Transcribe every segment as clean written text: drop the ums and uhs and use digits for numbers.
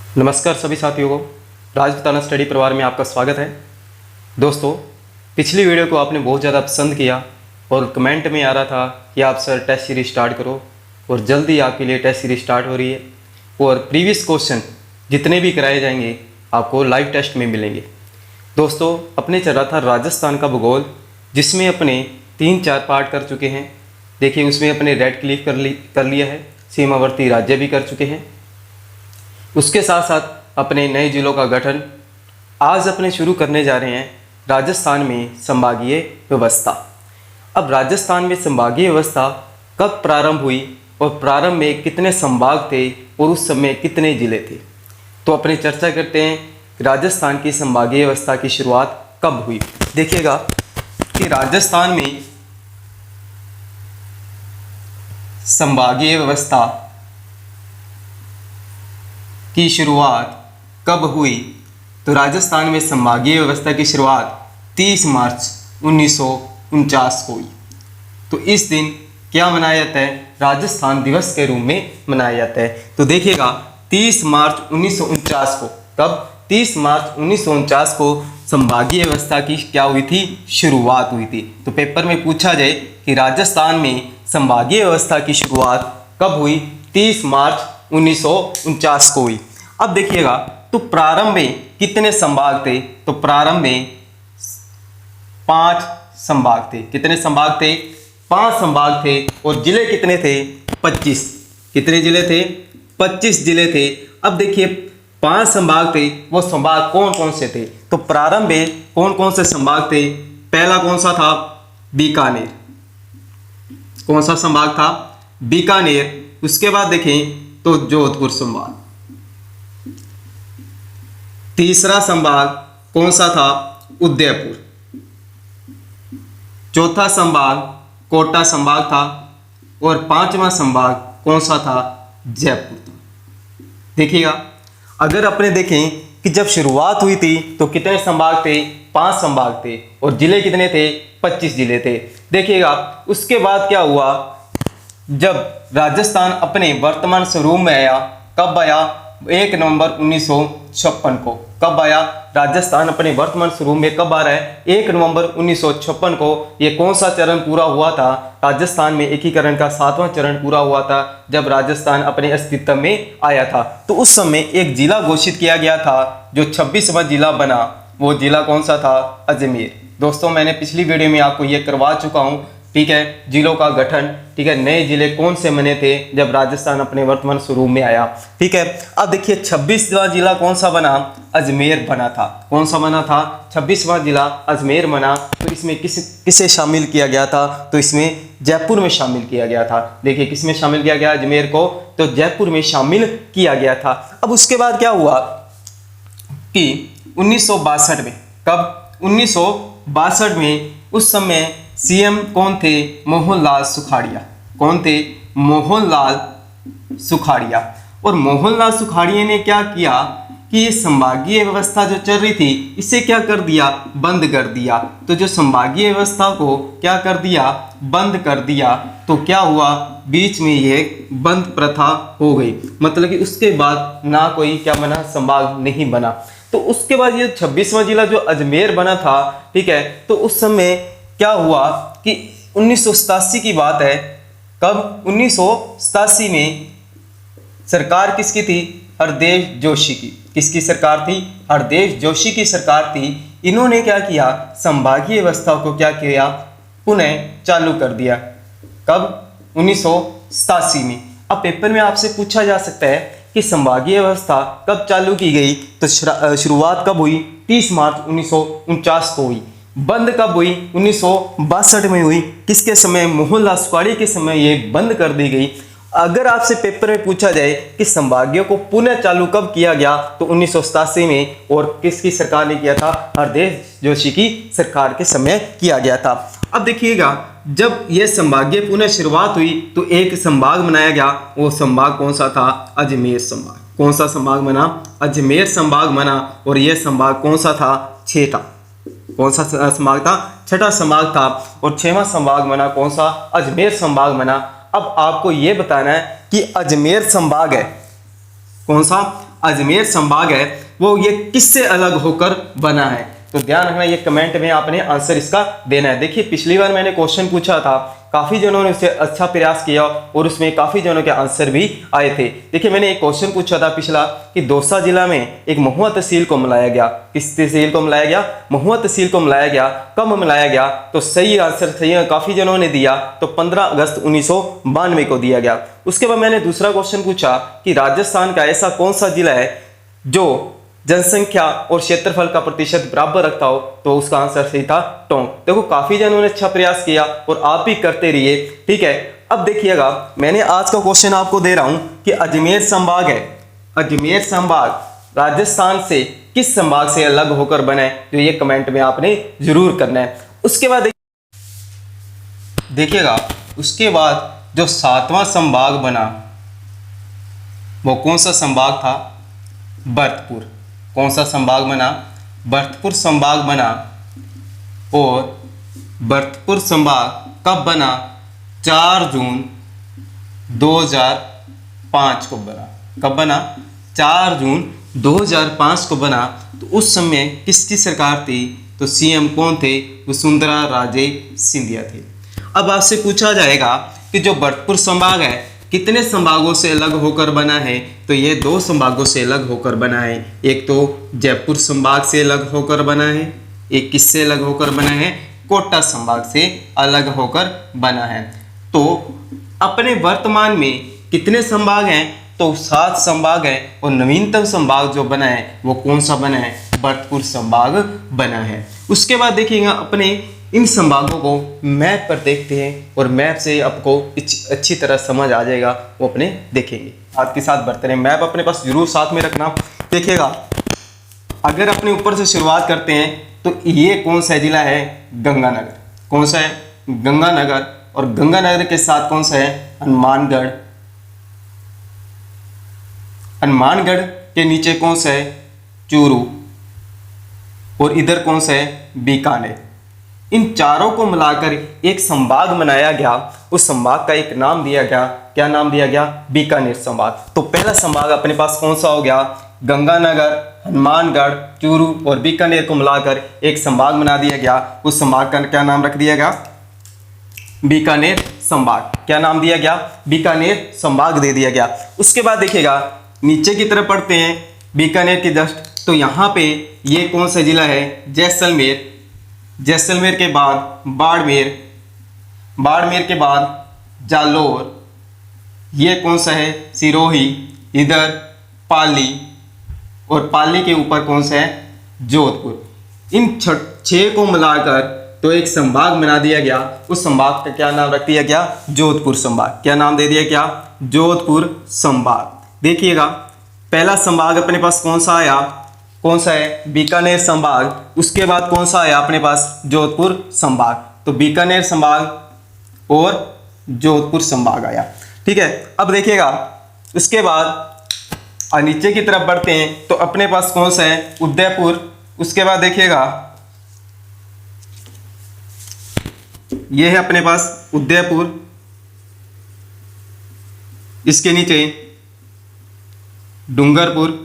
नमस्कार सभी साथियों को राजपूताना स्टडी परिवार में आपका स्वागत है। दोस्तों, पिछली वीडियो को आपने बहुत ज़्यादा पसंद किया और कमेंट में आ रहा था कि आप सर टेस्ट सीरीज स्टार्ट करो, और जल्दी आपके लिए टेस्ट सीरीज स्टार्ट हो रही है और प्रीवियस क्वेश्चन जितने भी कराए जाएंगे आपको लाइव टेस्ट में मिलेंगे। दोस्तों, अपने चल रहा था राजस्थान का भूगोल, जिसमें अपने 3-4 पार्ट कर चुके हैं। देखिए, उसमें अपने रेड क्लिक कर लिया है, सीमावर्ती राज्य भी कर चुके हैं। उसके साथ साथ अपने नए जिलों का गठन आज अपने शुरू करने जा रहे हैं। राजस्थान में संभागीय व्यवस्था। अब राजस्थान में संभागीय व्यवस्था कब प्रारंभ हुई और प्रारंभ में कितने संभाग थे और उस समय कितने जिले थे, तो अपने चर्चा करते हैं राजस्थान की संभागीय व्यवस्था की शुरुआत कब हुई। देखिएगा कि राजस्थान में संभागीय व्यवस्था की शुरुआत कब हुई, तो राजस्थान में संभागीय व्यवस्था की शुरुआत 30 मार्च 1949 को हुई। तो इस दिन क्या मनाया जाता है? राजस्थान दिवस के रूप में मनाया जाता है। तो देखिएगा 30 मार्च 1949 को, कब? 30 मार्च 1949 को संभागीय व्यवस्था की क्या हुई थी? शुरुआत हुई थी। तो पेपर में पूछा जाए कि राजस्थान में संभागीय व्यवस्था की शुरुआत कब हुई? 30 मार्च 1949 को हुई। अब देखिएगा, तो प्रारंभ में कितने संभाग थे? तो प्रारंभ में 5 संभाग थे। कितने संभाग थे? 5 संभाग थे। और जिले कितने थे? 25। कितने जिले थे? 25 जिले थे। अब देखिए, 5 संभाग थे, वो संभाग कौन कौन से थे? तो प्रारंभ में कौन कौन से संभाग थे? पहला कौन सा था? बीकानेर। कौन सा संभाग था? बीकानेर। उसके बाद देखें तो जोधपुर संभाग। तीसरा संभाग कौन सा था? उदयपुर। चौथा संभाग कोटा संभाग था। और 5वां संभाग कौन सा था? जयपुर था। देखिएगा, अगर अपने देखें कि जब शुरुआत हुई थी तो कितने संभाग थे? 5 संभाग थे। और जिले कितने थे? 25 जिले थे। देखिएगा, उसके बाद क्या हुआ? जब राजस्थान अपने वर्तमान स्वरूप में आया, कब आया? 1 नवंबर 1956 को। कब आया? राजस्थान अपने वर्तमान स्वरूप में कब आ रहा है? 1 नवंबर 1956 को। ये कौन सा चरण पूरा हुआ था? राजस्थान में एकीकरण का 7वां चरण पूरा हुआ था, जब राजस्थान अपने अस्तित्व में आया था। तो उस समय एक जिला घोषित किया गया था, जो 26वां जिला बना। वो जिला कौन सा था? अजमेर। दोस्तों, मैंने पिछली वीडियो में आपको ये करवा चुका हूँ, ठीक है, जिलों का गठन, ठीक है, नए जिले कौन से बने थे जब राजस्थान अपने वर्तमान स्वरूप में आया, ठीक है। अब देखिए 26वां जिला कौन सा बना? अजमेर बना था। कौन सा बना था? 26वां जिला अजमेर बना। तो इसमें किसे शामिल किया गया था? तो इसमें जयपुर में शामिल किया गया था। देखिए, किसमें शामिल किया गया? अजमेर को तो जयपुर में शामिल किया गया था। अब उसके बाद क्या हुआ कि 1962 में, कब? 1962 में उस समय सीएम कौन थे? मोहनलाल सुखाड़िया। कौन थे? मोहनलाल सुखाड़िया। और मोहनलाल सुखाड़िया ने क्या किया कि ये संभागीय व्यवस्था जो चल रही थी, इसे क्या कर दिया? बंद कर दिया। तो जो संभागीय व्यवस्था को क्या कर दिया? बंद कर दिया। तो क्या हुआ? बीच में ये बंद प्रथा हो गई, मतलब कि उसके बाद ना कोई क्या बना? संभाग नहीं बना। तो उसके बाद ये 26वां जिला जो अजमेर बना था, ठीक है, तो उस समय क्या हुआ कि 1987 की बात है। कब? 1987 में सरकार किसकी थी? हरदेव जोशी की। किसकी सरकार थी? हरदेव जोशी की सरकार थी। इन्होंने क्या किया? संभागीय व्यवस्था को क्या किया? पुनः चालू कर दिया। कब? 1987 में। अब पेपर में आपसे पूछा जा सकता है कि संभागीय व्यवस्था कब चालू की गई? तो शुरुआत कब हुई? 30 मार्च 1949 को हुई। बंद कब हुई? 1962 में हुई। किसके समय? मोहनलाल सुखाड़िया के समय ये बंद कर दी गई। अगर आपसे पेपर में पूछा जाए कि संभागियों को पुनः चालू कब किया गया, तो 1987 में। और किसकी सरकार ने किया था? हरदेव जोशी की सरकार के समय किया गया था। अब देखिएगा, जब यह संभागीय पुनः शुरुआत हुई तो एक संभाग बनाया गया। वो संभाग कौन सा था? अजमेर संभाग। कौन सा संभाग बना? अजमेर संभाग बना। और यह संभाग कौन सा था? 6 था। कौन सा संभाग था? 6ठा संभाग था। और 6वां संभाग बना कौन सा? अजमेर संभाग बना। अब आपको यह बताना है कि अजमेर संभाग है, कौन सा? अजमेर संभाग है वो ये किससे अलग होकर बना है? तो ध्यान रखना, ये कमेंट में आपने आंसर इसका देना है। देखिए पिछली बार मैंने क्वेश्चन पूछा था, काफ़ी जनों ने उससे अच्छा प्रयास किया और उसमें काफ़ी जनों के आंसर भी आए थे। देखिए मैंने एक क्वेश्चन पूछा था पिछला कि दौसा जिला में एक महुआ तहसील को मिलाया गया। किस तहसील को मिलाया गया? महुआ तहसील को मिलाया गया। कब मिलाया गया? तो सही आंसर सही काफ़ी जनों ने दिया, तो 15 अगस्त 1992 को दिया गया। उसके बाद मैंने दूसरा क्वेश्चन पूछा कि राजस्थान का ऐसा कौन सा जिला है जो जनसंख्या और क्षेत्रफल का प्रतिशत बराबर रखता हो? तो उसका आंसर सही था टोंक। देखो काफी जनों ने अच्छा प्रयास किया और आप भी करते रहिए, ठीक है। अब देखिएगा मैंने आज का क्वेश्चन आपको दे रहा हूं कि अजमेर संभाग है, अजमेर संभाग राजस्थान से किस संभाग से अलग होकर बना है? तो ये कमेंट में आपने जरूर करना है। उसके बाद देखिएगा उसके बाद जो 7वां संभाग बना वो कौन सा संभाग था? भरतपुर। कौन सा संभाग बना? भरतपुर संभाग बना। और भरतपुर संभाग कब बना? 4 जून 2005 को बना। कब बना? 4 जून 2005 को बना। तो उस समय किसकी सरकार थी? तो सीएम कौन थे? वसुंधरा राजे सिंधिया थे। अब आपसे पूछा जाएगा कि जो भरतपुर संभाग है कितने संभागों से अलग होकर बना है? तो ये 2 संभागों से अलग होकर बना है। एक तो जयपुर संभाग से अलग होकर बना है, एक किससे अलग होकर बना है? कोटा संभाग से अलग होकर बना है। तो अपने वर्तमान में कितने संभाग हैं? तो 7 संभाग है और नवीनतम संभाग जो बना है वो कौन सा बना है? भरतपुर संभाग बना है। उसके बाद देखिएगा अपने इन संभागों को मैप पर देखते हैं और मैप से आपको अच्छी तरह समझ आ जाएगा, वो अपने देखेंगे। साथ के साथ बढ़ते रहें, मैप अपने पास जरूर साथ में रखना। देखिएगा अगर अपने ऊपर से शुरुआत करते हैं तो ये कौन सा जिला है? गंगानगर। कौन सा है? गंगानगर। और गंगानगर के साथ कौन सा है? हनुमानगढ़। हनुमानगढ़ के नीचे कौन सा है? चूरू। और इधर कौन सा है? बीकानेर। इन चारों को मिलाकर एक संभाग बनाया गया। उस संभाग का एक नाम दिया गया। क्या नाम दिया गया? बीकानेर संभाग। तो पहला संभाग अपने पास कौन सा हो गया? गंगानगर, हनुमानगढ़, चूरू और बीकानेर को मिलाकर एक संभाग बना दिया गया। उस संभाग का क्या नाम रख दिया गया? बीकानेर संभाग। क्या नाम दिया गया? बीकानेर संभाग दे दिया गया। उसके बाद देखिएगा नीचे की तरफ पढ़ते हैं बीकानेर के जस्ट, तो यहाँ पे ये कौन सा जिला है? जैसलमेर। जैसलमेर के बाद बाड़मेर, बाड़मेर के बाद जालौर, ये कौन सा है? सिरोही। इधर पाली और पाली के ऊपर कौन सा है? जोधपुर। इन 6 को मिलाकर तो एक संभाग बना दिया गया। उस संभाग का क्या नाम रख दिया गया? जोधपुर संभाग। क्या नाम दे दिया गया? जोधपुर संभाग। देखिएगा पहला संभाग अपने पास कौन सा आया? कौन सा है? बीकानेर संभाग। उसके बाद कौन सा आया अपने पास? जोधपुर संभाग। तो बीकानेर संभाग और जोधपुर संभाग आया, ठीक है। अब देखिएगा उसके बाद नीचे की तरफ बढ़ते हैं तो अपने पास कौन सा है? उदयपुर। उसके बाद देखिएगा ये है अपने पास उदयपुर, इसके नीचे डूंगरपुर,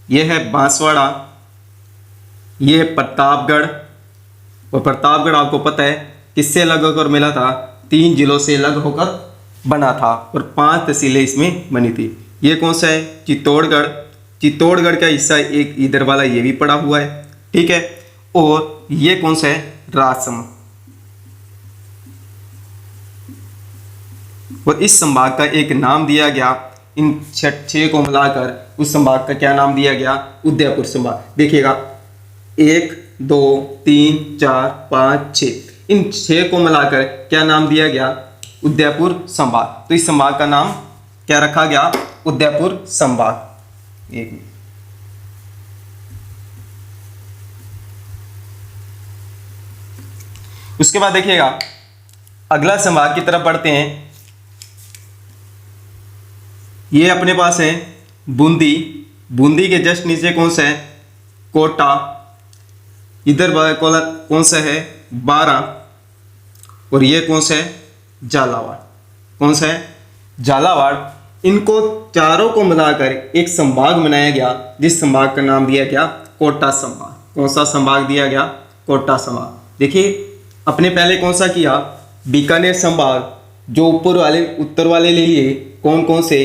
यह है बांसवाड़ा, यह है प्रतापगढ़। और प्रतापगढ़ आपको पता है किससे अलग होकर मिला था? 3 जिलों से अलग होकर बना था और 5 तहसीलें इसमें बनी थी। ये कौन सा है? चित्तौड़गढ़। चित्तौड़गढ़ का हिस्सा एक इधर वाला ये भी पड़ा हुआ है, ठीक है। और ये कौन सा है? राजसमंद। और इस संभाग का एक नाम दिया गया। इन 6 को मिलाकर उस संभाग का क्या नाम दिया गया? उदयपुर संभाग। देखिएगा 1 2 3 4 5 6, इन 6 को मिलाकर क्या नाम दिया गया? उदयपुर संभाग। तो इस संभाग का नाम क्या रखा गया? उदयपुर संभाग। एक मिनट, उसके बाद देखिएगा अगला संभाग की तरफ बढ़ते हैं। ये अपने पास है बूंदी। बूंदी के जस्ट नीचे कौन सा है? कोटा। इधर कौन सा है? बारा। और ये कौन सा है? झालावाड़। कौन सा है? झालावाड़। इनको चारों को मिलाकर एक संभाग बनाया गया, जिस संभाग का नाम दिया गया कोटा संभाग। कौन सा संभाग दिया गया? कोटा संभाग। देखिए अपने पहले कौन सा किया? बीकानेर संभाग, जो ऊपर वाले उत्तर वाले ले लिए कौन कौन से?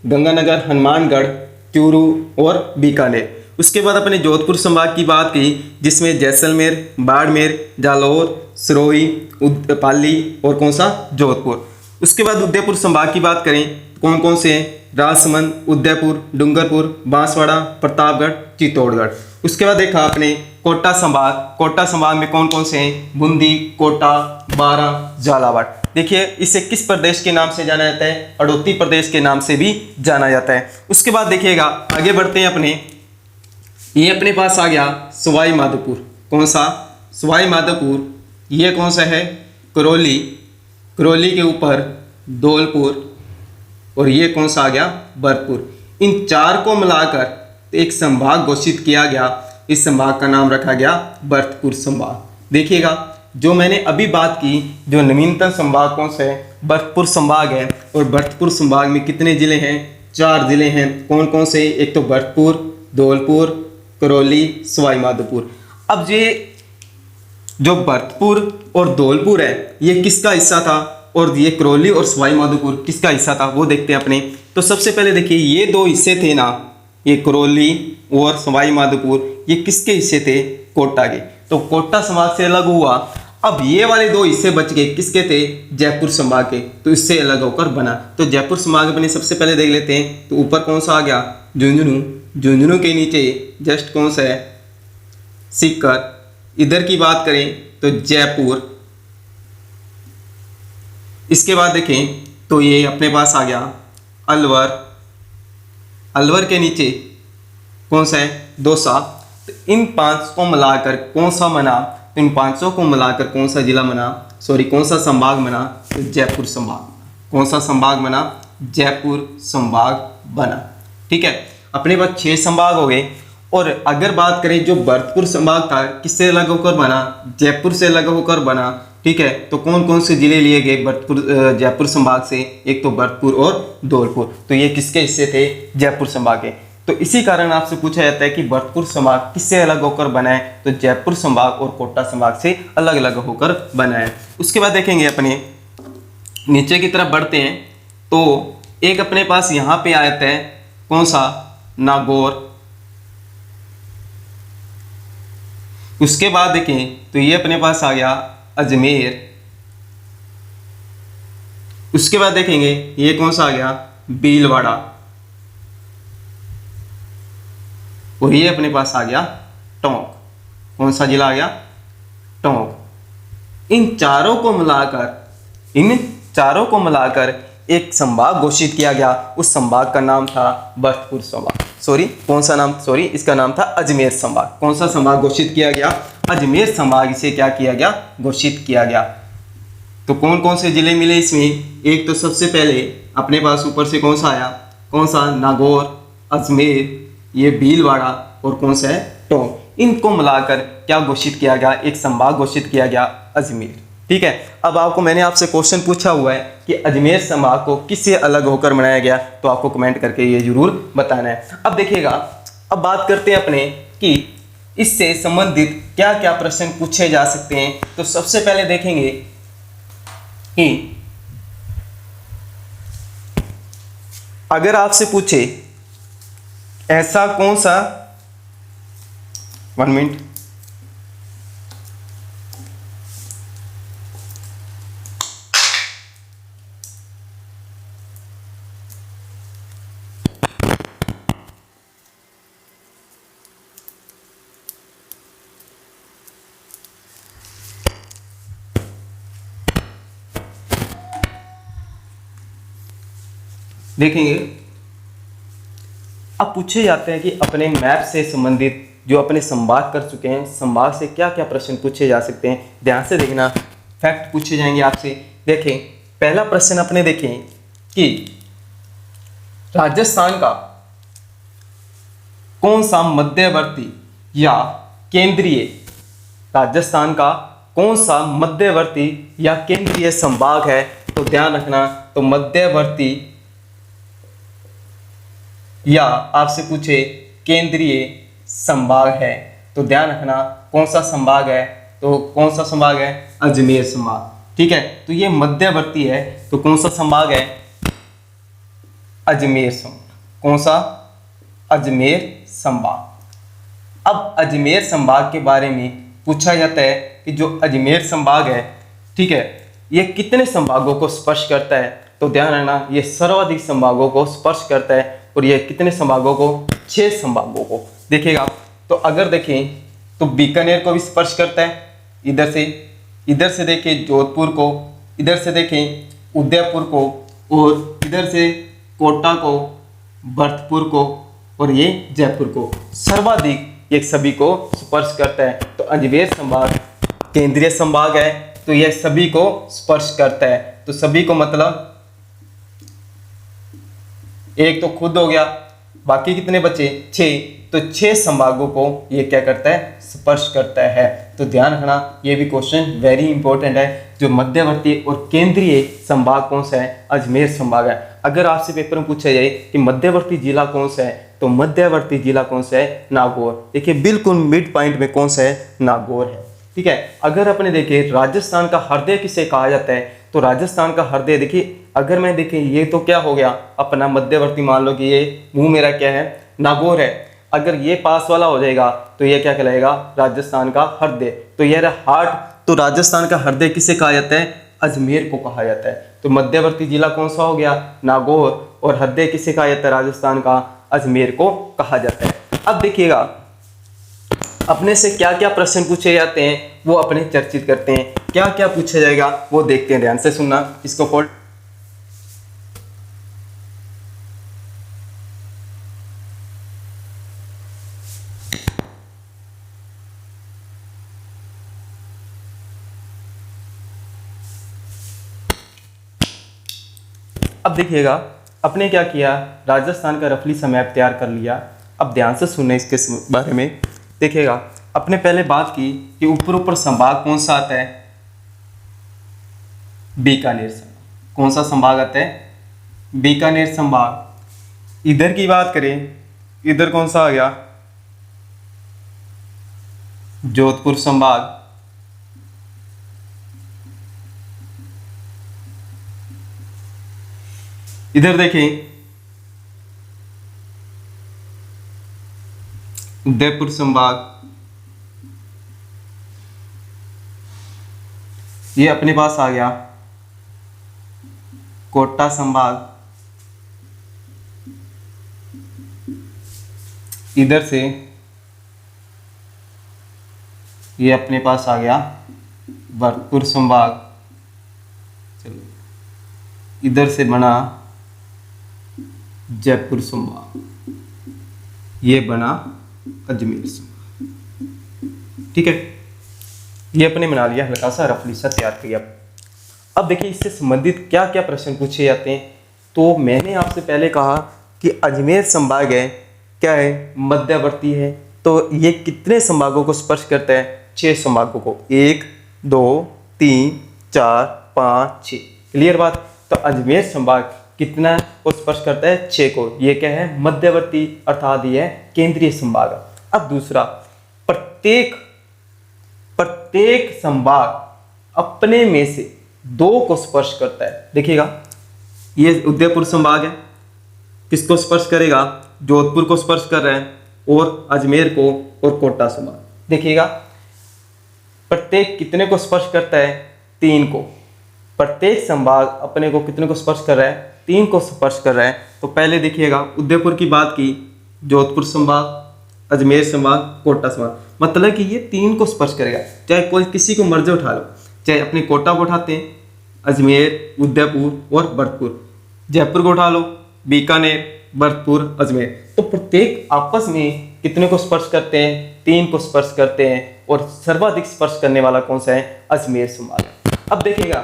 गंगानगर, हनुमानगढ़, चूरू और बीकानेर। उसके बाद अपने जोधपुर संभाग की बात की, जिसमें जैसलमेर, बाड़मेर, जालौर, सिरोही, पाली और कौन सा? जोधपुर। उसके बाद उदयपुर संभाग की बात करें, कौन कौन से हैं? राजसमंद, उदयपुर, डूंगरपुर, बांसवाड़ा, प्रतापगढ़, चित्तौड़गढ़। उसके बाद देखा आपने कोटा संभाग। कोटा संभाग में कौन कौन से हैं? बूंदी, कोटा, बारां, झालावाड़। देखिए इसे किस प्रदेश के नाम से जाना जाता है? हड़ौती प्रदेश के नाम से भी जाना जाता है। उसके बाद देखिएगा आगे बढ़ते हैं अपने, ये अपने पास आ गया सवाई माधोपुर। कौन सा? सवाई माधोपुर। ये कौन सा है? करौली। करौली के ऊपर धौलपुर, और ये कौन सा आ गया? भरतपुर। इन चार को मिलाकर एक संभाग घोषित किया गया। इस संभाग का नाम रखा गया भरतपुर संभाग। देखिएगा जो मैंने अभी बात की, जो नवीनतम संभाग कौन सा है? भरतपुर संभाग है। और भरतपुर संभाग में कितने जिले हैं? 4 जिले हैं। कौन कौन से? एक तो भरतपुर, धौलपुर, करौली, सवाई माधोपुर। अब ये जो भरतपुर और धौलपुर है ये किसका हिस्सा था, और ये करौली और सवाई माधोपुर किसका हिस्सा था, वो देखते हैं अपने। तो सबसे पहले देखिए ये 2 हिस्से थे ना, ये करौली और सवाई माधोपुर, ये किसके हिस्से थे? कोटा के। तो कोटा संभाग से अलग हुआ। अब ये वाले 2 हिस्से बच गए, किसके थे? जयपुर संभाग के। तो इससे अलग होकर बना। तो जयपुर संभाग अपने सबसे पहले देख लेते हैं। तो ऊपर कौन सा आ गया? झुंझुनू। झुंझुनू के नीचे जस्ट कौन सा है? सीकर। इधर की बात करें तो जयपुर। इसके बाद देखें तो ये अपने पास आ गया अलवर। अलवर के नीचे कौन सा है? दौसा। तो इन 5 को मिलाकर कौन सा बना? इन 5 को मिलाकर कौन सा जिला बना? कौन सा संभाग बना? तो जयपुर संभाग। कौन सा संभाग बना? जयपुर संभाग बना। ठीक है, अपने पास 6 संभाग हो गए। और अगर बात करें जो भरतपुर संभाग था किससे अलग होकर बना? जयपुर से अलग होकर बना। ठीक है, तो कौन कौन से जिले लिए गए भरतपुर जयपुर संभाग से? एक तो भरतपुर और धौलपुर। तो ये किसके हिस्से थे? जयपुर संभाग के। तो इसी कारण आपसे पूछा जाता है कि भरतपुर संभाग किससे अलग होकर बना है? तो जयपुर संभाग और कोटा संभाग से अलग अलग होकर बना है। उसके बाद देखेंगे अपने नीचे की तरफ बढ़ते हैं। तो एक अपने पास यहाँ पे आ जाता है कौन सा? नागौर। उसके बाद देखें तो ये अपने पास आ गया अजमेर। उसके बाद देखेंगे ये कौन सा आ गया? भीलवाड़ा। और ये अपने पास आ गया टोंक। कौन सा जिला आ गया? टोंक। इन चारों को मिलाकर एक संभाग घोषित किया गया। उस संभाग का नाम था भरतपुर संभाग। कौन सा नाम? इसका नाम था अजमेर संभाग। कौन सा संभाग घोषित किया गया? अजमेर संभाग इसे क्या किया गया? घोषित किया गया। तो कौन कौन से जिले मिले इसमें? एक तो सबसे पहले अपने पास ऊपर से कौन सा आया? कौन सा? नागौर, अजमेर, ये भीलवाड़ा और कौन सा है? टोंक। इनको मिलाकर क्या घोषित किया गया? एक संभाग घोषित किया गया अजमेर। ठीक है, अब मैंने आपसे क्वेश्चन पूछा हुआ है कि अजमेर संभाग को किससे अलग होकर बनाया गया, तो आपको कमेंट करके ये जरूर बताना है। अब देखिएगा, अब बात करते हैं अपने कि इससे संबंधित क्या क्या प्रश्न पूछे जा सकते हैं। तो सबसे पहले देखेंगे कि अगर आपसे पूछे ऐसा कौन सा 1 मिनट, देखेंगे अब पूछे जाते हैं कि अपने मैप से संबंधित जो अपने संवाद कर चुके हैं, संवाद से क्या क्या प्रश्न पूछे जा सकते हैं। ध्यान से देखना, फैक्ट पूछे जाएंगे आपसे। देखें पहला प्रश्न अपने देखें कि राजस्थान का कौन सा मध्यवर्ती या केंद्रीय, राजस्थान का कौन सा मध्यवर्ती या केंद्रीय संभाग है? तो ध्यान रखना, तो मध्यवर्ती या आपसे पूछे केंद्रीय संभाग है, तो ध्यान रखना कौन सा संभाग है, तो कौन सा संभाग है, अजमेर संभाग। ठीक है, तो ये मध्यवर्ती है, तो कौन सा संभाग है, अजमेर संभाग। कौन सा, अजमेर संभाग। अब अजमेर संभाग के बारे में पूछा जाता है कि जो अजमेर संभाग है, ठीक है, ये कितने संभागों को स्पर्श करता है, तो ध्यान रखना ये सर्वाधिक संभागों को स्पर्श करता है, और ये कितने संभागों को, 6 संभागों को। देखिएगा, तो अगर देखें तो बीकानेर को भी स्पर्श करता है, इधर से देखें जोधपुर को, इधर से देखें उदयपुर को, और इधर से कोटा को, भरतपुर को, और ये जयपुर को। सर्वाधिक ये सभी को स्पर्श करता है। तो अजमेर संभाग केंद्रीय संभाग है, तो यह सभी को स्पर्श करता है। तो सभी को मतलब एक तो खुद हो गया, बाकी कितने बचे, 6। तो 6 संभागों को ये क्या करता है, स्पर्श करता है। तो ध्यान रखना ये भी क्वेश्चन वेरी इंपॉर्टेंट है। जो मध्यवर्ती और केंद्रीय संभाग कौन सा है, अजमेर संभाग है। अगर आपसे पेपर में पूछा जाए कि मध्यवर्ती जिला कौन सा है, तो मध्यवर्ती जिला कौन सा है, नागौर। देखिए बिल्कुल मिड पॉइंट में कौन सा है, नागौर है। ठीक है, अगर अपने देखें राजस्थान का हृदय किसे कहा जाता है, तो राजस्थान का हृदय, देखिए अगर मैं देखें ये तो क्या हो गया अपना मध्यवर्ती, मान लो कि ये मुंह मेरा क्या है, नागौर है। अगर ये पास वाला हो जाएगा तो ये क्या कहलाएगा, राजस्थान का हृदय। तो ये हार्ट, तो राजस्थान का हृदय किसे कहा जाता है, अजमेर को कहा जाता है। तो मध्यवर्ती जिला कौन सा हो गया, नागौर, और हृदय किसे कहा जाता है, राजस्थान का अजमेर को कहा जाता है। अब देखिएगा अपने से क्या क्या प्रश्न पूछे जाते हैं वो अपने चर्चित करते हैं। क्या क्या पूछा जाएगा वो देखते हैं, ध्यान से सुनना इसको फोल्ड। अब देखिएगा अपने क्या किया, राजस्थान का रफली समय तैयार कर लिया। अब ध्यान से सुनना इसके बारे में। देखिएगा अपने पहले बात की कि ऊपर संभाग कौन सा आता है, बीकानेर संभाग। कौन सा संभाग आता है, बीकानेर संभाग। इधर की बात करें, इधर कौन सा आ गया, जोधपुर संभाग। इधर देखें उदयपुर संभाग। ये अपने पास आ गया कोटा संभाग। इधर से ये अपने पास आ गया भरतपुर संभाग। चलो इधर से बना जयपुर संभाग, ये बना अजमेर संभाग। ठीक है, ये अपने बना लिया, हल्का सा रफली सा तैयार किया। अब देखिए इससे संबंधित क्या क्या प्रश्न पूछे जाते हैं। तो मैंने आपसे पहले कहा कि अजमेर संभाग है, क्या है, मध्यवर्ती है। तो ये कितने संभागों को स्पर्श करता है, 6 संभागों को, 1 2 3 4 5 6। क्लियर बात। तो अजमेर संभाग कितना को स्पर्श करता है, 6 को। ये क्या है, मध्यवर्ती, अर्थात ये केंद्रीय संभाग। अब दूसरा, प्रत्येक संभाग अपने में से 2 को स्पर्श करता है। देखिएगा ये उदयपुर संभाग है, किसको स्पर्श करेगा, जोधपुर को स्पर्श कर रहे हैं, और अजमेर को, और कोटा संभाग। देखिएगा प्रत्येक कितने को स्पर्श करता है, 3 को। प्रत्येक संभाग अपने को कितने को स्पर्श कर रहा है, 3 को स्पर्श कर रहा है। तो पहले देखिएगा उदयपुर की बात की, जोधपुर संभाग, अजमेर संभाग, कोटा संभाग, मतलब कि ये 3 को स्पर्श करेगा। चाहे कोई किसी को मर्जी उठा लो, चाहे अपने कोटा को उठाते हैं, अजमेर, उदयपुर और भरतपुर, जयपुर को उठा लो, बीकानेर, भरतपुर, अजमेर। तो प्रत्येक आपस में कितने को स्पर्श करते हैं, 3 को स्पर्श करते हैं, और सर्वाधिक स्पर्श करने वाला कौन सा है, अजमेर संभाग। अब देखिएगा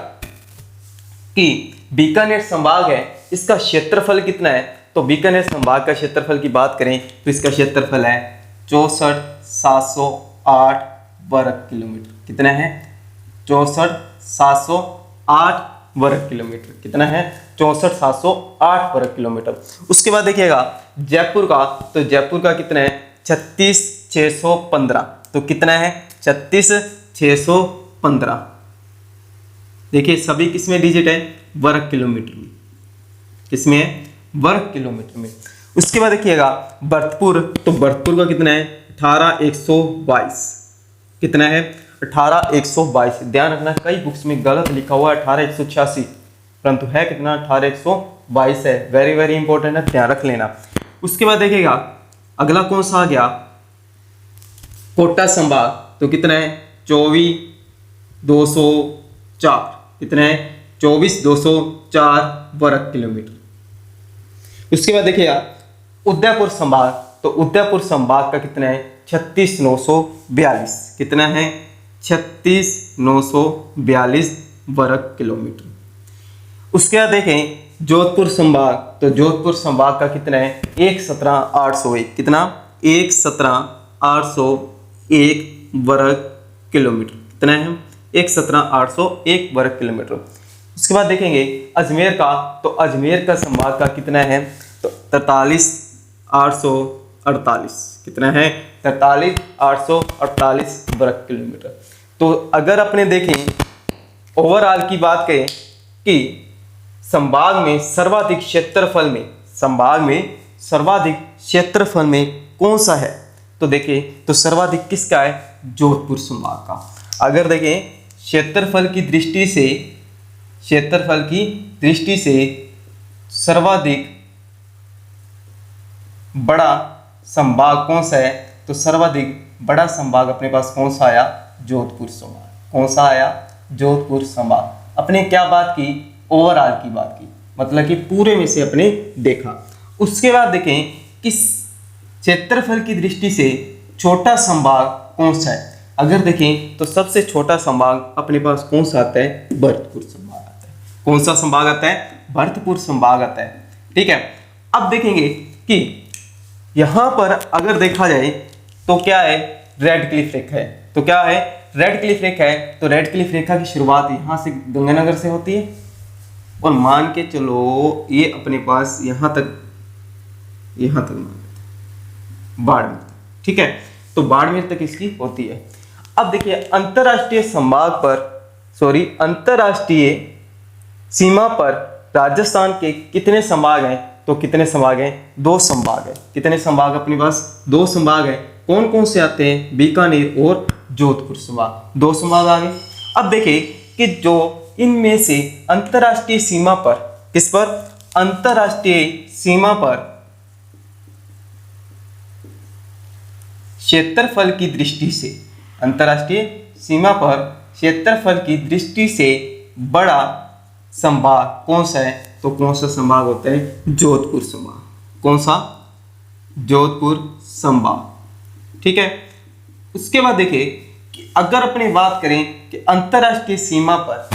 कि बीकानेर संभाग है, इसका क्षेत्रफल कितना है। तो बीकानेर संभाग का क्षेत्रफल की बात करें तो इसका क्षेत्रफल है 64,708 वर्ग किलोमीटर। कितना है, 64,708 वर्ग किलोमीटर। कितना है? 64,708 वर्ग किलोमीटर। उसके बाद देखिएगा जयपुर का, तो जयपुर का कितना है? 36,615। तो कितना है? 36,615। देखिए सभी किसमें डिजिट है? वर्ग किलोमीटर में। किसमें है? वर्ग किलोमीटर में। उसके बाद देखिएगा भरतपुर, तो भरतपुर का कितना है? 18,122। कितना है? 18,122। ध्यान रखना कई बुक्स में गलत लिखा हुआ है 18,186, परंतु है कितना? 18,122 है। वेरी वेरी इंपॉर्टेंट है, ध्यान रख लेना। उसके बाद देखिएगा अगला कौन सा आ गया? कोटा संभाग, तो कितना है? 24,204। कितना है? 24,204 वर्ग किलोमीटर। उसके बाद देखिएगा उदयपुर संभाग, तो उदयपुर संभाग का कितना है? 36,942। कितना है? 36,942 वर्ग किलोमीटर। उसके बाद देखें जोधपुर संभाग, तो जोधपुर संभाग का कितना है? 1,17,801। कितना? 1,17,801 वर्ग किलोमीटर। कितना है? 1,17,801 वर्ग किलोमीटर। उसके बाद देखेंगे अजमेर का, तो अजमेर का संभाग का कितना है? तो 43,848। कितना है? 43,848 वर्ग किलोमीटर। तो अगर अपने देखें ओवरऑल की बात करें कि संभाग में सर्वाधिक क्षेत्रफल में, संभाग में सर्वाधिक क्षेत्रफल में कौन सा है? तो देखें तो सर्वाधिक किसका है? जोधपुर संभाग का। अगर देखें क्षेत्रफल की दृष्टि से, क्षेत्रफल की दृष्टि से सर्वाधिक बड़ा संभाग कौन सा है? तो सर्वाधिक बड़ा संभाग अपने पास कौन सा आया? जोधपुर संभाग। कौन सा आया? जोधपुर संभाग। अपने क्या बात की? ओवरऑल की बात की, मतलब कि पूरे में से अपने देखा। उसके बाद देखें किस क्षेत्रफल की दृष्टि से छोटा संभाग कौन सा है? अगर देखें तो सबसे छोटा संभाग अपने पास कौन सा आता है? भरतपुर संभाग आता है। कौन सा संभाग आता है? भरतपुर संभाग आता है। ठीक है, अब देखेंगे कि यहां पर अगर देखा जाए तो क्या है? रेड क्लिफ रेखा है। तो क्या है? रेड क्लिफ रेखा है। तो रेड क्लिफ रेखा की शुरुआत यहां से गंगानगर से होती है और मान के चलो ये अपने पास यहां तक बाड़मेर। ठीक है, तो बाड़मेर तक इसकी होती है। अब देखिए अंतरराष्ट्रीय संभाग पर, अंतरराष्ट्रीय सीमा पर राजस्थान के कितने संभाग हैं? तो कितने संभाग हैं? 2 संभाग है। कितने संभाग अपने पास? 2 संभाग है। कौन कौन से आते हैं? बीकानेर और जोधपुर संभाग। 2 संभाग आ गए। अब देखिए कि जो इनमें से अंतरराष्ट्रीय सीमा पर, किस पर? अंतरराष्ट्रीय सीमा पर क्षेत्रफल की दृष्टि से, अंतरराष्ट्रीय सीमा पर क्षेत्रफल की दृष्टि से बड़ा संभाग कौन सा है? तो कौन सा संभाग होता है? जोधपुर संभाग। कौन सा? जोधपुर संभाग। ठीक है, उसके बाद देखिए कि अगर अपनी बात करें कि अंतरराष्ट्रीय सीमा पर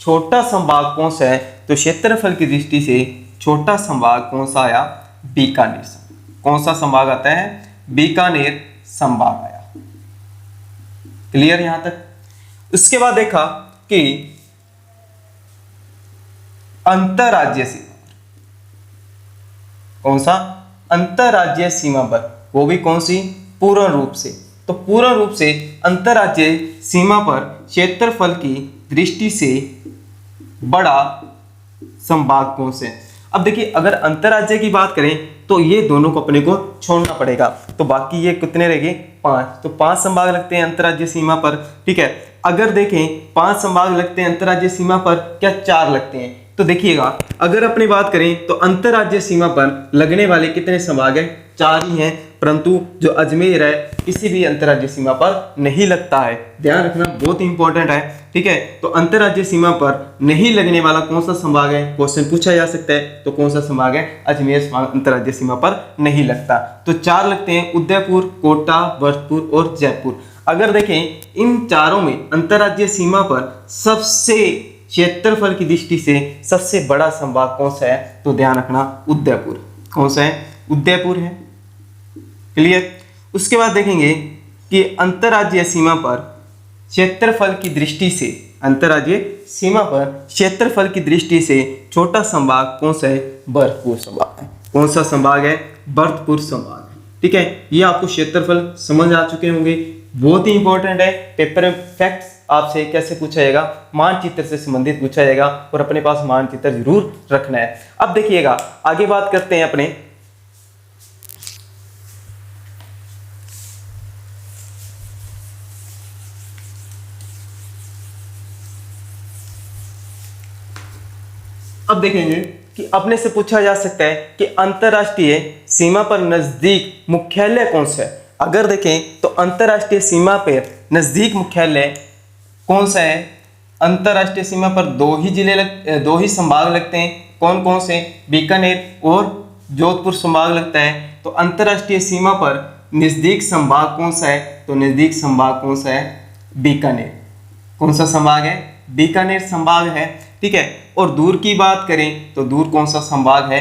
छोटा संभाग कौन सा है? तो क्षेत्रफल की दृष्टि से छोटा संभाग कौन सा आया? बीकानेर संभाग। कौन सा संभाग आता है? बीकानेर संभाग आया। क्लियर यहां तक? उसके बाद देखा कि अंतरराज्यीय सीमा, कौन सा? अंतरराज्यीय सीमा पर, वो भी कौन सी? पूर्ण रूप से। तो पूर्ण रूप से अंतरराज्यीय सीमा पर क्षेत्रफल की दृष्टि से बड़ा संभाग कौन से? अब देखिए अगर अंतरराज्य की बात करें तो ये दोनों को अपने को छोड़ना पड़ेगा, तो बाकी ये कितने रह गए? 5। तो 5 संभाग लगते हैं अंतरराज्यीय सीमा पर। ठीक है, अगर देखें 5 संभाग लगते हैं अंतरराज्यीय सीमा पर, क्या 4 लगते हैं? तो देखिएगा अगर अपनी बात करें तो अंतरराज्यीय सीमा पर लगने वाले कितने संभाग हैं? 4 ही हैं, परंतु जो अजमेर है किसी भी अंतरराज्यीय सीमा पर नहीं लगता है। ध्यान रखना, बहुत इंपॉर्टेंट है। ठीक है, तो अंतरराज्यीय सीमा पर नहीं लगने वाला कौन सा संभाग है? क्वेश्चन पूछा जा सकता है। तो कौन सा संभाग है? अजमेर अंतरराज्यीय सीमा पर नहीं लगता। तो 4 लगते हैं, उदयपुर, कोटा, भरतपुर और जयपुर। अगर देखें इन चारों में अंतरराज्यीय सीमा पर सबसे क्षेत्रफल की दृष्टि से सबसे बड़ा संभाग कौन सा है? तो ध्यान रखना उदयपुर। कौन सा है? उदयपुर है। क्लियर? उसके बाद देखेंगे कि अंतरराज्यीय सीमा पर क्षेत्रफल की दृष्टि से, अंतरराज्यीय सीमा पर क्षेत्रफल की दृष्टि से छोटा संभाग कौन सा है? भरतपुर संभाग है। कौन सा संभाग है? भरतपुर संभाग है। ठीक है, ये आपको क्षेत्रफल समझ आ चुके होंगे। बहुत ही इंपॉर्टेंट है, पेपर में फैक्ट्स आपसे कैसे पूछा जाएगा? मानचित्र से संबंधित पूछा जाएगा और अपने पास मानचित्र जरूर रखना है। अब देखिएगा, आगे बात करते हैं अपने अब देखेंगे कि अपने से पूछा जा सकता है कि अंतरराष्ट्रीय सीमा पर नजदीक मुख्यालय कौन सा है। अगर देखें तो अंतरराष्ट्रीय सीमा पर नजदीक मुख्यालय कौन सा है? अंतरराष्ट्रीय सीमा पर दो ही संभाग लगते हैं। कौन कौन से? बीकानेर और जोधपुर संभाग लगता है। तो अंतरराष्ट्रीय सीमा पर नजदीक संभाग कौन सा है? तो नजदीक संभाग कौन सा है? बीकानेर। कौन सा संभाग है? बीकानेर संभाग है। ठीक है, और दूर की बात करें तो दूर कौन सा संभाग है?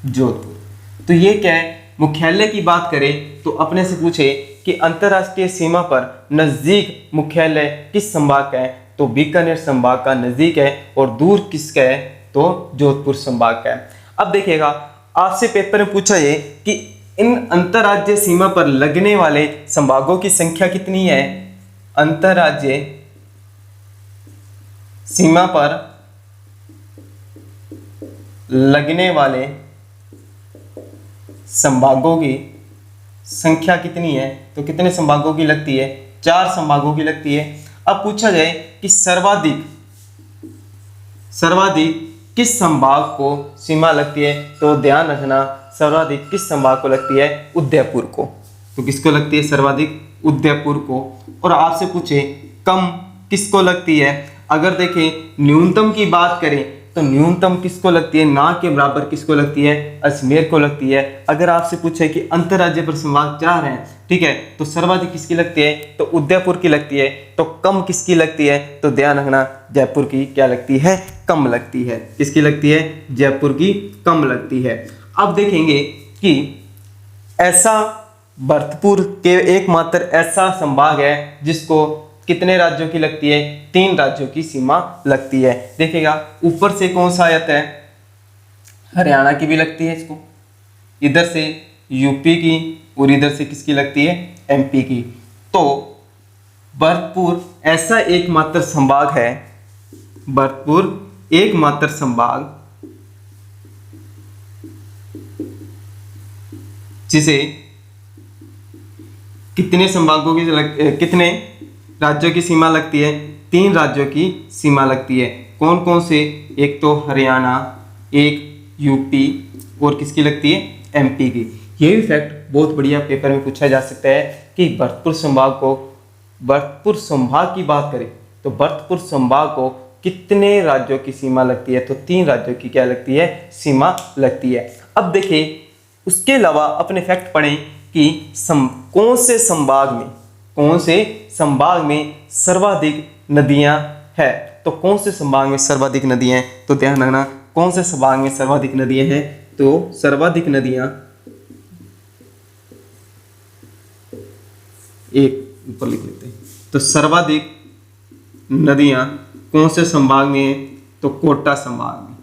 जोधपुर। तो ये क्या है? मुख्यालय की बात करें तो अपने से पूछे कि अंतरराष्ट्रीय सीमा पर नजदीक मुख्यालय किस संभाग का है? तो बीकानेर संभाग का नजदीक है। और दूर किसका है? तो जोधपुर संभाग का है। अब देखिएगा, आपसे पेपर में पूछा है कि इन अंतरराज्यीय सीमा पर लगने वाले संभागों की संख्या कितनी है? अंतरराज्यीय सीमा पर लगने वाले संभागों की संख्या कितनी है? तो कितने संभागों की लगती है? 4 संभागों की लगती है। अब पूछा जाए कि सर्वाधिक किस संभाग को सीमा लगती है? तो ध्यान रखना, सर्वाधिक किस संभाग को लगती है? उदयपुर को। तो किसको लगती है? सर्वाधिक उदयपुर को। और आपसे पूछे कम किसको लगती है? अगर देखें न्यूनतम की बात करें तो न्यूनतम किसको लगती है? ना के बराबर किसको लगती है? अजमेर को लगती है। अगर आपसे पूछे कि अंतरराज्य पर संभाग 4 हैं, ठीक है, तो सर्वाधिक किसकी लगती है? तो उदयपुर की लगती है। तो कम किसकी लगती है? तो ध्यान रखना, जयपुर की क्या लगती है? कम लगती है। किसकी लगती है? जयपुर की कम लगती है। अब देखेंगे कि ऐसा भरतपुर के एकमात्र ऐसा संभाग है जिसको कितने राज्यों की लगती है? 3 राज्यों की सीमा लगती है। देखिएगा, ऊपर से कौन सा आयत है? हरियाणा की भी लगती है इसको, इधर से यूपी की, और इधर से किसकी लगती है? एमपी की। तो भरतपुर ऐसा एकमात्र संभाग है, भरतपुर एकमात्र संभाग जिसे कितने संभागों की कितने राज्यों की सीमा लगती है? 3 राज्यों की सीमा लगती है। कौन कौन से? एक तो हरियाणा, एक यूपी, और किसकी लगती है? एमपी की। ये भी फैक्ट बहुत बढ़िया पेपर में पूछा जा सकता है कि भरतपुर संभाग की बात करें तो भरतपुर संभाग को कितने राज्यों की सीमा लगती है? तो 3 राज्यों की क्या लगती है? सीमा लगती है। अब देखिए, उसके अलावा अपने फैक्ट पढ़ें कि कौन से संभाग में सर्वाधिक नदियां हैं। तो कौन से संभाग में सर्वाधिक नदियां हैं? तो ध्यान रखना, कौन से संभाग में सर्वाधिक नदियां हैं? तो सर्वाधिक नदियां, एक ऊपर लिख लेते हैं, तो सर्वाधिक नदियां कौन से संभाग में है? तो कोटा संभाग में।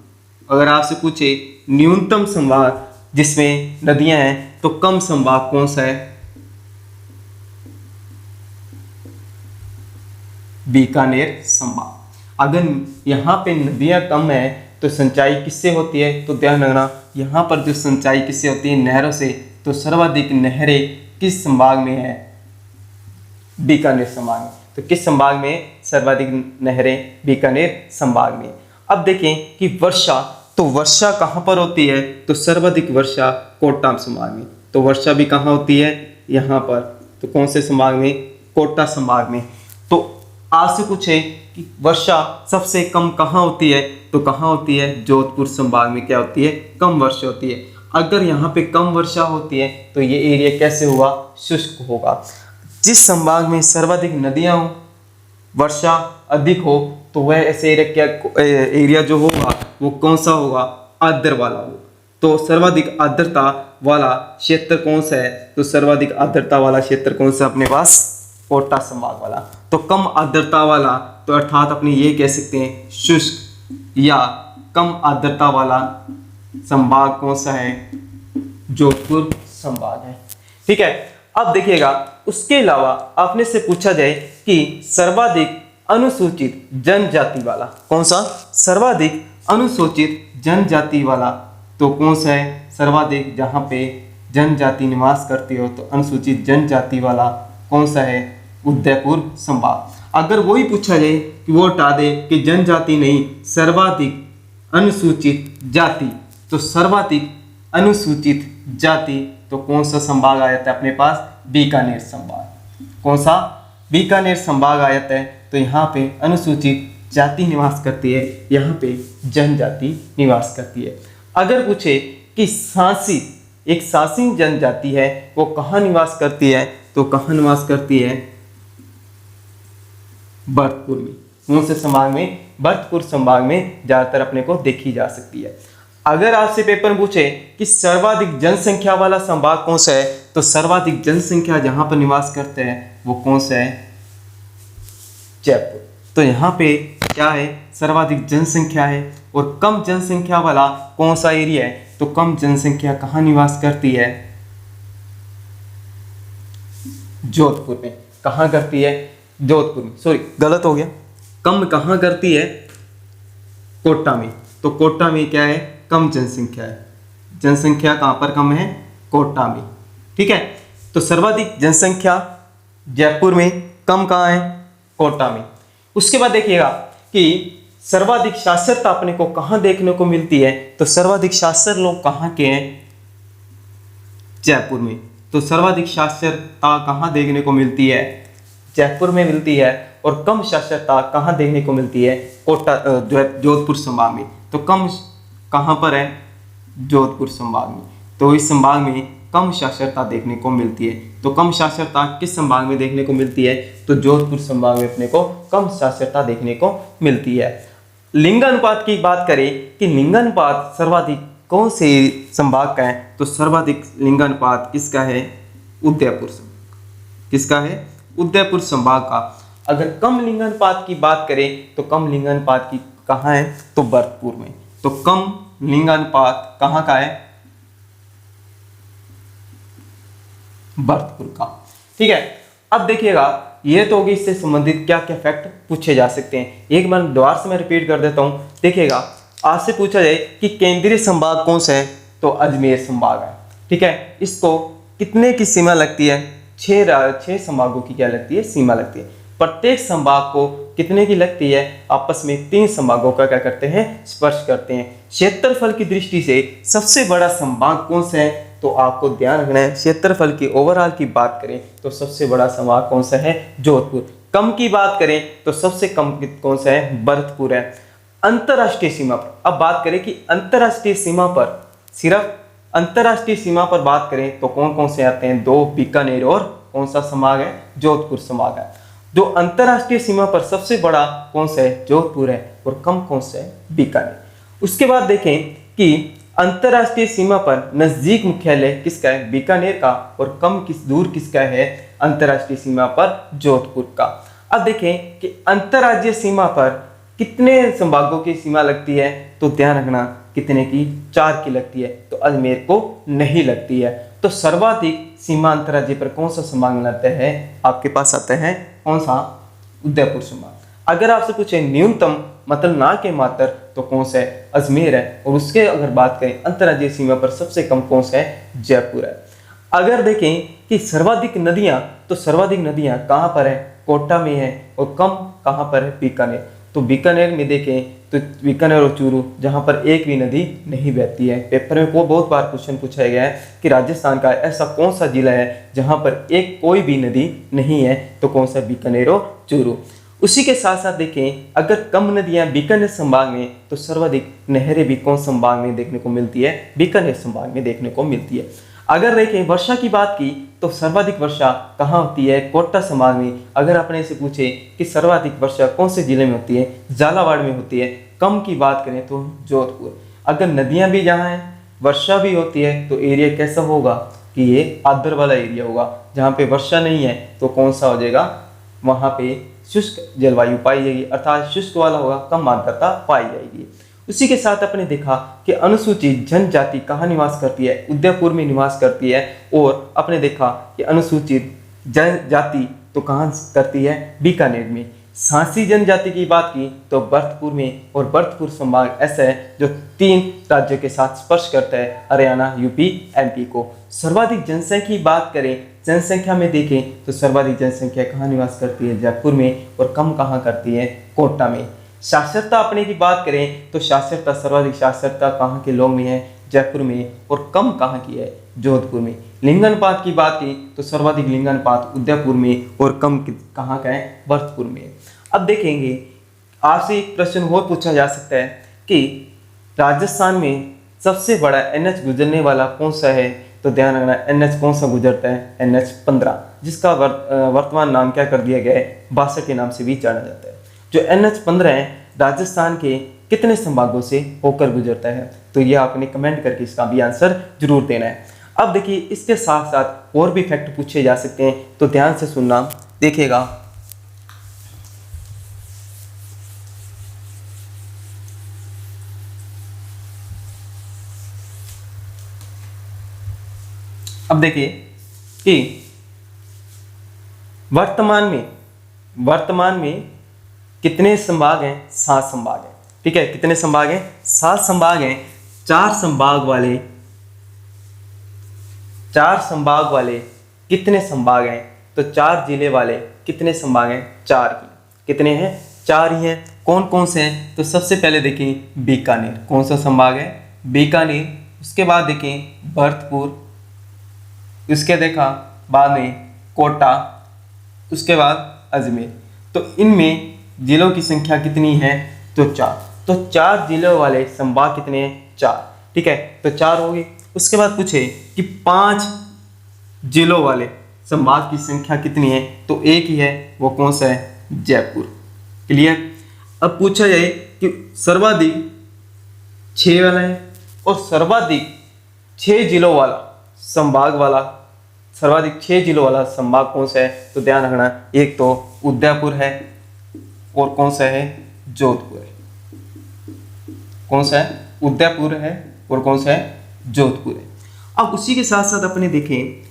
अगर आपसे पूछे न्यूनतम संभाग जिसमें नदियां हैं तो कम संभाग कौन सा है? बीकानेर संभाग। अगर यहाँ पे नदियाँ कम है तो सिंचाई किससे होती है? तो ध्यान रखना, यहाँ पर जो सिंचाई किससे होती है? नहरों से। तो सर्वाधिक नहरें किस संभाग में है? बीकानेर संभाग में। तो किस संभाग में सर्वाधिक नहरें? बीकानेर संभाग में। अब देखें कि वर्षा, तो वर्षा कहाँ पर होती है? तो सर्वाधिक वर्षा कोटा संभाग में। तो वर्षा भी कहाँ होती है? यहाँ पर। तो कौन से संभाग में? कोटा संभाग में। तो आपसे पूछे कि वर्षा सबसे कम कहाँ होती है? तो कहाँ होती है? जोधपुर संभाग में क्या होती है? कम वर्षा होती है। अगर यहाँ पे कम वर्षा होती है तो ये एरिया कैसे होगा? शुष्क होगा। जिस संभाग में सर्वाधिक नदियाँ हो, वर्षा अधिक हो, तो वह ऐसे एरिया जो होगा वो कौन सा होगा? आर्द्र वाला हो। तो सर्वाधिक आर्द्रता वाला क्षेत्र कौन सा है? तो सर्वाधिक आर्द्रता वाला क्षेत्र कौन सा अपने पास? कोटा संभाग वाला। तो कम आर्द्रता वाला, तो अर्थात अपने ये कह सकते हैं शुष्क या कम आर्द्रता वाला संभाग कौन सा है? जोधपुर संभाग है। ठीक है, अब देखिएगा उसके अलावा आपने से पूछा जाए कि सर्वाधिक अनुसूचित जनजाति वाला कौन सा? सर्वाधिक अनुसूचित जनजाति वाला तो कौन सा है? सर्वाधिक जहाँ पे जनजाति निवास करती हो तो अनुसूचित जनजाति वाला कौन सा है? उदयपुर संभाग। अगर वही पूछा जाए कि वो हटा दे कि जनजाति नहीं सर्वाधिक अनुसूचित जाति, तो सर्वाधिक अनुसूचित जाति तो कौन सा संभाग आ जाता है अपने पास? बीकानेर संभाग। कौन सा? बीकानेर संभाग आ जाता है। तो यहाँ पे अनुसूचित जाति निवास करती है, यहाँ पे जनजाति निवास करती है। अगर पूछे कि सांसी, एक सांसी जनजाति है वो कहाँ निवास करती है? तो कहाँ निवास करती है? भरतपुर में। कौन से संभाग में? भरतपुर संभाग में ज्यादातर अपने को देखी जा सकती है। अगर आपसे पेपर में पूछे कि सर्वाधिक जनसंख्या वाला संभाग कौन सा है, तो सर्वाधिक जनसंख्या जहां पर निवास करते हैं वो कौन सा है? जयपुर। तो यहाँ पे क्या है? सर्वाधिक जनसंख्या है। और कम जनसंख्या वाला कौन सा एरिया है? तो कम जनसंख्या कहाँ निवास करती है? जोधपुर में। कहाँ करती है? जोधपुर में। सॉरी गलत हो गया, कम कहाँ करती है? कोटा में। तो कोटा में क्या है? कम जनसंख्या है। जनसंख्या कहाँ पर कम है? कोटा में। ठीक है, तो सर्वाधिक जनसंख्या जयपुर में, कम कहाँ है? कोटा में। उसके बाद देखिएगा कि सर्वाधिक साक्षरता अपने को कहाँ देखने को मिलती है? तो सर्वाधिक साक्षर लोग कहाँ के हैं? जयपुर में। तो सर्वाधिक साक्षरता कहाँ देखने को मिलती है? जयपुर में मिलती है। और कम साक्षरता कहाँ देखने को मिलती है? कोटा जोधपुर संभाग में। तो कम कहाँ पर है? जोधपुर संभाग में। तो इस संभाग में कम साक्षरता देखने को मिलती है। तो कम साक्षरता किस संभाग में देखने को मिलती है? तो जोधपुर संभाग में अपने को कम साक्षरता देखने को मिलती है। लिंगानुपात की बात करें कि लिंगानुपात सर्वाधिक कौन से संभाग का है? तो सर्वाधिक लिंगानुपात किसका है? उदयपुर संभाग। किसका है? उदयपुर संभाग का। अगर कम लिंगानुपात की बात करें तो कम लिंगानुपात की कहाँ है? तो भरतपुर में। तो कम लिंगानुपात कहाँ का है? भरतपुर का। ठीक है, अब देखिएगा ये तो होगी इससे संबंधित क्या क्या फैक्ट पूछे जा सकते हैं। एक बार दोबारा से मैं रिपीट कर देता हूं। देखिएगा आपसे पूछा जाए कि केंद्रीय संभाग कौन सा है? तो अजमेर संभाग है। ठीक है, इसको कितने की सीमा लगती है? 6 संभागों की क्या लगती है? सीमा लगती है। प्रत्येक संभाग को कितने की लगती है? आपस में 3 संभागों का क्या करते हैं? स्पर्श करते हैं। क्षेत्रफल की दृष्टि से सबसे बड़ा संभाग कौन सा है? तो आपको ध्यान रखना है, क्षेत्रफल की ओवरऑल की बात करें तो सबसे बड़ा संभाग कौन सा है? जोधपुर। कम की बात करें तो सबसे कम कौन सा है? भरतपुर है। अंतरराष्ट्रीय सीमा पर अब बात करें कि अंतरराष्ट्रीय सीमा पर, सिर्फ अंतरराष्ट्रीय सीमा पर बात करें तो कौन कौन से आते हैं? 2 बीकानेर और कौन सा संभाग है? जोधपुर संभाग है। जो अंतरराष्ट्रीय सीमा पर सबसे बड़ा कौन सा है? जोधपुर है। और कम कौन सा है? बीकानेर। उसके बाद देखें कि अंतरराष्ट्रीय सीमा पर नजदीक मुख्यालय किसका है? बीकानेर का। और कम किस दूर किसका है? अंतरराष्ट्रीय सीमा पर जोधपुर का। अब देखें कि अंतरराज्यीय सीमा पर कितने संभागों की सीमा लगती है? तो ध्यान रखना कितने की? 4 की लगती है। तो अजमेर को नहीं लगती है। तो सर्वाधिक सीमा अंतरराज्यीय पर कौन सा संभाग मिलाता है? आपके पास आता है कौन सा? उदयपुर संभाग। अगर आपसे पूछे न्यूनतम मतलब ना के मात्र तो कौन सा है? अजमेर है। और उसके अगर बात करें अंतरराज्यीय सीमा पर सबसे कम कौन सा है? जयपुर है। अगर देखें कि सर्वाधिक नदियां, तो सर्वाधिक नदियां कहाँ पर है? कोटा में है। और कम कहाँ पर है? बीकानेर। तो बीकानेर में देखें तो बीकानेर और चूरू जहाँ पर एक भी नदी नहीं बहती है। पेपर में को बहुत बार क्वेश्चन पूछा गया है कि राजस्थान का ऐसा कौन सा जिला है जहाँ पर एक कोई भी नदी नहीं है? तो कौन सा? बीकानेर और चूरू। उसी के साथ साथ देखें अगर कम नदियां बीकानेर संभाग में तो सर्वाधिक नहरें भी कौन संभाग में देखने को मिलती है? बीकानेर संभाग में देखने को मिलती है। अगर देखें वर्षा की बात की तो सर्वाधिक वर्षा कहाँ होती है? कोटा संभाग में। अगर आपने से पूछे कि सर्वाधिक वर्षा कौन से जिले में होती है? झालावाड़ में होती है। कम की बात करें तो जोधपुर। अगर नदियां भी जहाँ हैं वर्षा भी होती है तो एरिया कैसा होगा कि ये आर्द्र वाला एरिया होगा। जहाँ पे वर्षा नहीं है तो कौन सा हो जाएगा, वहाँ पे शुष्क जलवायु पाई जाएगी, अर्थात शुष्क वाला होगा, कम आर्द्रता पाई जाएगी। उसी के साथ अपने देखा कि अनुसूचित जनजाति कहाँ निवास करती है, उदयपुर में निवास करती है। और अपने देखा कि अनुसूचित जनजाति तो कहाँ करती है, बीकानेर में। सांसी जनजाति की बात की तो भरतपुर में, और भरतपुर संभाग ऐसा है जो 3 राज्यों के साथ स्पर्श करता है, हरियाणा, यूपी, एमपी को। सर्वाधिक जनसंख्या की बात करें, जनसंख्या में देखें तो सर्वाधिक जनसंख्या कहाँ निवास करती है, जयपुर में, और कम कहाँ करती है, कोटा में। साक्षरता अपने की बात करें तो साक्षरता, सर्वाधिक साक्षरता कहाँ के लोग में है, जयपुर में, और कम कहाँ की है, जोधपुर में। लिंगानुपात की बात की तो सर्वाधिक लिंगानुपात उदयपुर में, और कम कहाँ का है, भरतपुर में। अब देखेंगे आपसे एक प्रश्न और पूछा जा सकता है कि राजस्थान में सबसे बड़ा NH गुजरने वाला कौन सा है, तो ध्यान रखना NH कौन सा गुजरता है, NH 15, जिसका वर्तमान नाम क्या कर दिया गया है, 62 के नाम से भी जाना जाता है। जो NH 15 है राजस्थान के कितने संभागों से होकर गुजरता है, तो ये आपने कमेंट करके इसका भी आंसर जरूर देना है। अब देखिए इसके साथ साथ और भी फैक्ट पूछे जा सकते हैं, तो ध्यान से सुनना, देखिएगा। अब देखिए कि वर्तमान में कितने संभाग हैं, 7 संभाग हैं। ठीक है, कितने संभाग हैं, 7 संभाग हैं। 4 संभाग वाले कितने संभाग हैं, तो 4 जिले वाले कितने संभाग हैं, 4 ही। कितने हैं, 4 ही हैं। कौन कौन से हैं, तो सबसे पहले देखें बीकानेर, कौन सा संभाग है, बीकानेर। उसके बाद देखें भरतपुर, उसके देखा बाद में कोटा, उसके बाद अजमेर। तो इनमें जिलों की संख्या कितनी है, तो 4। तो 4 जिलों वाले संभाग कितने हैं, 4। ठीक है, तो 4 हो गए। उसके बाद पूछे कि 5 जिलों वाले संभाग की संख्या कितनी है, तो एक ही है, वो कौन सा है, जयपुर। क्लियर। अब पूछा जाए कि सर्वाधिक 6 वाला है और सर्वाधिक 6 जिलों वाला संभाग वाला, सर्वाधिक 6 जिलों वाला संभाग कौन सा है, तो ध्यान रखना, एक तो उदयपुर है, और कौन सा है, जोधपुर है। कौन सा है, उदयपुर है, और कौन सा है, जोधपुर है। अब उसी के साथ साथ अपने देखें,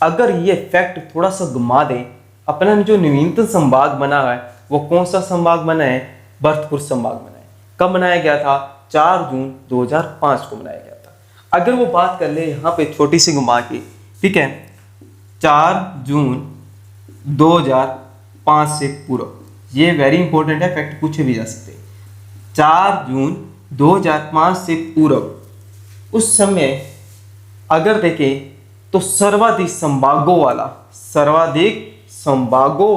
अगर ये फैक्ट थोड़ा सा घुमा दें, अपना जो नवीनतम संभाग बना है वो कौन सा संभाग बना है, भरतपुर संभाग बना है। कब बनाया गया था, 4 जून 2005 को बनाया गया था। अगर वो बात कर ले यहाँ पे छोटी सी घुमा के, ठीक है, 4 जून 2005 से पूर्व, ये वेरी इंपॉर्टेंट है, फैक्ट पूछे भी जा सकते हैं। 4 जून 2005 से पूर्व, उस समय अगर देखें तो सर्वाधिक संभागों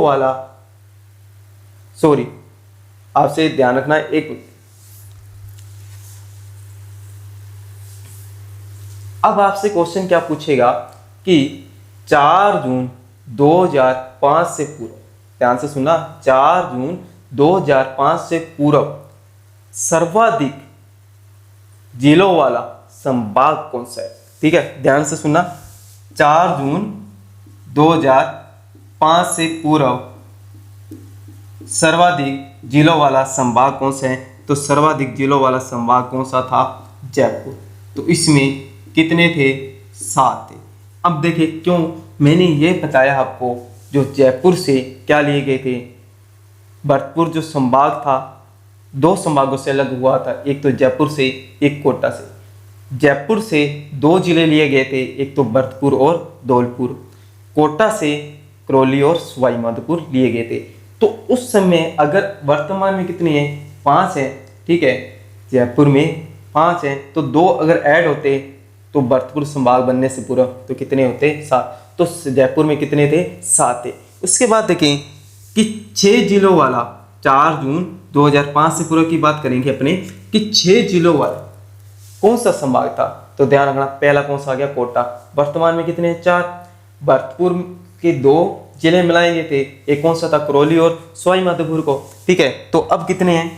वाला, सॉरी आपसे ध्यान रखना, एक मिनट। अब आपसे क्वेश्चन क्या पूछेगा कि 4 जून 2005 से पूर्व, ध्यान से सुनना, 4 जून 2005 से पूर्व सर्वाधिक जिलों वाला संभाग कौन सा है। ठीक है, ध्यान से सुनना, 4 जून 2005 से पूर्व सर्वाधिक जिलों वाला संभाग कौन सा है, तो सर्वाधिक जिलों वाला संभाग कौन सा था, जयपुर। तो इसमें कितने थे, 7 थे। अब देखिए क्यों मैंने ये बताया आपको, जो जयपुर से क्या लिए गए थे, भरतपुर जो संभाग था 2 संभागों से अलग हुआ था, एक तो जयपुर से, एक कोटा से। जयपुर से 2 जिले लिए गए थे, एक तो भरतपुर और धौलपुर। कोटा से करौली और सवाई माधोपुर लिए गए थे। तो उस समय अगर वर्तमान में कितने हैं, 5 हैं। ठीक है, जयपुर में 5 हैं, तो 2 अगर ऐड होते तो भरतपुर संभाग बनने से पूरा तो कितने होते, 7। तो जयपुर में कितने थे, 7 थे। उसके बाद देखें कि 6 जिलों वाला, 4 जून 2005 से पूर्व की बात करेंगे अपने, कि 6 जिलों वाला कौन सा संभाग था, तो ध्यान रखना, पहला कौन सा आ गया, कोटा। वर्तमान में कितने हैं, 4। भरतपुर के 2 जिले मिलाएंगे थे, एक कौन सा था, करौली और सवाई माधोपुर को। ठीक है, तो अब कितने हैं,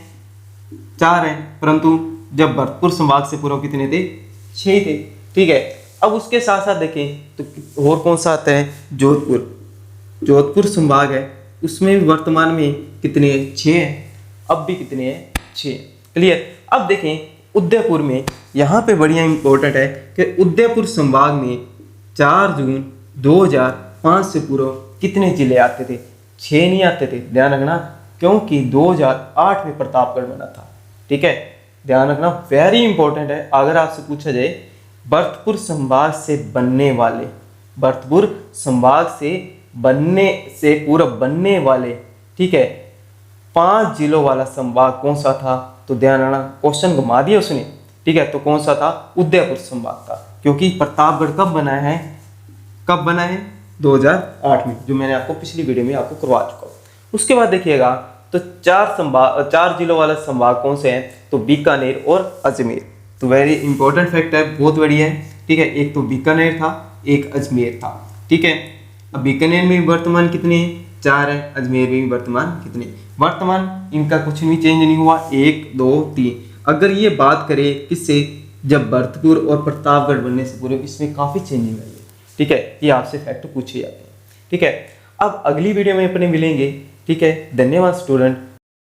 4 हैं, परंतु जब भरतपुर संभाग से पूर्व कितने थे, 6 ही थे। ठीक है, अब उसके साथ साथ देखें तो और कौन सा आता है, जोधपुर। जोधपुर संभाग है, उसमें भी वर्तमान में कितने हैं, 6 हैं। अब भी कितने हैं, 6। क्लियर। अब देखें उदयपुर में, यहाँ पे बढ़िया इंपॉर्टेंट है कि उदयपुर संभाग में 4 जून 2005 से पूर्व कितने जिले आते थे, 6 नहीं आते थे। ध्यान रखना, क्योंकि 2008 में प्रतापगढ़ बना था। ठीक है, ध्यान रखना, वेरी इंपॉर्टेंट है। अगर आपसे पूछा जाए भरतपुर संभाग से बनने वाले, भरतपुर संभाग से पूर्व बनने वाले, ठीक है, 5 जिलों वाला संभाग कौन सा था, तो ध्यान रखना, क्वेश्चन घुमा दिया उसने। ठीक है, तो कौन सा था, उदयपुर संभाग था। क्योंकि प्रतापगढ़ कब बना है, 2008 में, जो मैंने आपको पिछली वीडियो में आपको करवा चुका हूँ। उसके बाद देखिएगा तो 4 जिलों वाला संभाग कौन से हैं, तो बीकानेर और अजमेर। तो वेरी इंपॉर्टेंट फैक्ट है, बहुत बढ़िया है। ठीक है, एक तो बीकानेर था, एक अजमेर था। ठीक है, अब बीकानेर में वर्तमान कितने हैं, 4 है। अजमेर में वर्तमान कितने, वर्तमान इनका कुछ भी चेंज नहीं हुआ, 1 2 3। अगर ये बात करें किससे, जब भरतपुर और प्रतापगढ़ बनने से पूर्व, इसमें काफ़ी चेंजिंग आई है। ठीक है, ये आपसे फैक्ट पूछे जाते हैं। ठीक है, अब अगली वीडियो में अपने मिलेंगे। ठीक है, धन्यवाद स्टूडेंट।